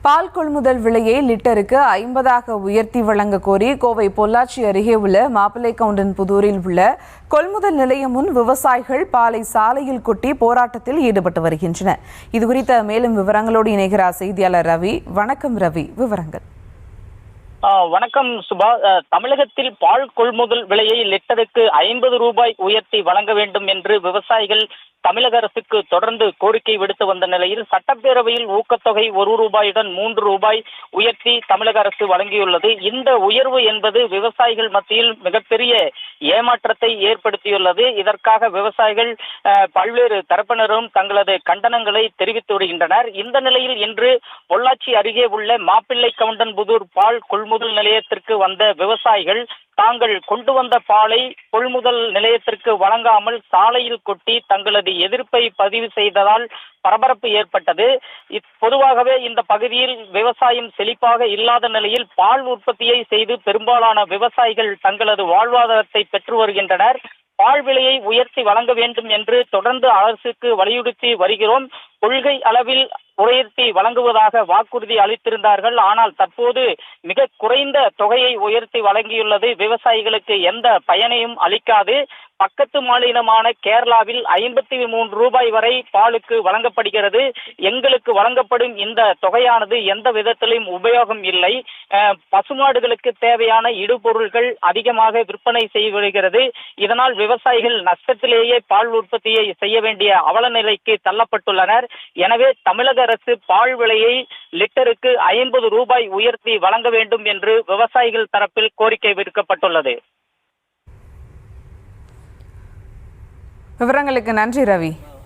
பால் கொள்முதல் விலையை லிட்டருக்கு 50 உயர்த்தி வழங்க கோரி கோவை பொள்ளாச்சி அருகே உள்ள மாப்பிள்ளைக்கவுண்டன்புதூரில் உள்ள கொள்முதல் நிலையம் முன் விவசாயிகள் பாலை சாலையில் கொட்டி போராட்டத்தில் ஈடுபட்டு வருகின்றனர். இதுகுறித்த மேலும் விவரங்களோடு இணைகிறார் செய்தியாளர் ரவி. வணக்கம் ரவி, விவரங்கள். வணக்கம் சுபா. தமிழகத்தில் பால் கொள்முதல் விலையை லிட்டருக்கு 50 ரூபாய் உயர்த்தி வழங்க வேண்டும் என்று விவசாயிகள் தமிழக அரசுக்கு தொடர்ந்து கோரிக்கை விடுத்து வந்த நிலையில் சட்டப்பேரவையில் ஊக்கத்தொகை 1 ரூபாயுடன் 3 ரூபாய் உயர்த்தி தமிழக அரசு வழங்கியுள்ளது. இந்த உயர்வு என்பது விவசாயிகள் மத்தியில் மிகப்பெரிய ஏமாற்றத்தை ஏற்படுத்தியுள்ளது. இதற்காக விவசாயிகள் பல்வேறு தரப்பினரும் தங்களது கண்டனங்களை தெரிவித்து வருகின்றனர். இந்த நிலையில் இன்று பொள்ளாச்சி அருகே உள்ள மாப்பிள்ளைக்கவுண்டன்புதூர் பால் கொள்முதல் நிலையத்திற்கு வந்த விவசாயிகள் தாங்கள் கொண்டு வந்த பாலை கொள்முதல் நிலையத்திற்கு வழங்காமல் சாலையில் கொட்டி தங்களது எதிர்ப்பை பதிவு செய்ததால் பரபரப்பு ஏற்பட்டது. பொதுவாகவே இந்த பகுதியில் விவசாயம் செழிப்பாக இல்லாத நிலையில் பால் உற்பத்தியை செய்து பெரும்பாலான விவசாயிகள் தங்களது வாழ்வாதாரத்தை பெற்று வருகின்றனர். பால் விலையை உயர்த்தி வழங்க வேண்டும் என்று தொடர்ந்து அரசுக்கு வலியுறுத்தி வருகிறோம். கொள்கை அளவில் உயர்த்தி வழங்குவதாக வாக்குறுதி அளித்திருந்தார்கள். ஆனால் தற்போது மிக குறைந்த தொகையை உயர்த்தி வழங்கியுள்ளது விவசாயிகளுக்கு எந்த பயனையும் அளிக்காது. பக்கத்து மாநிலமான கேரளாவில் 53 ரூபாய் வரை பாலுக்கு வழங்கப்படுகிறது. எங்களுக்கு வழங்கப்படும் இந்த தொகையானது எந்த விதத்திலும் உபயோகம் இல்லை. பசுமாடுகளுக்கு தேவையான இடுபொருள்கள் அதிகமாக விற்பனை செய்யப்படுகிறது. இதனால் விவசாயிகள் நஷ்டத்திலேயே பால் உற்பத்தியை செய்ய வேண்டிய அவல நிலைக்கு தள்ளப்பட்டுள்ளனர். எனவே தமிழக அரசு பால் விலையை லிட்டருக்கு 50 ரூபாய் உயர்த்தி வழங்க வேண்டும் என்று விவசாயிகள் தரப்பில் கோரிக்கை விடுக்கப்பட்டுள்ளது. விவரங்களுக்கு நன்றி ரவி.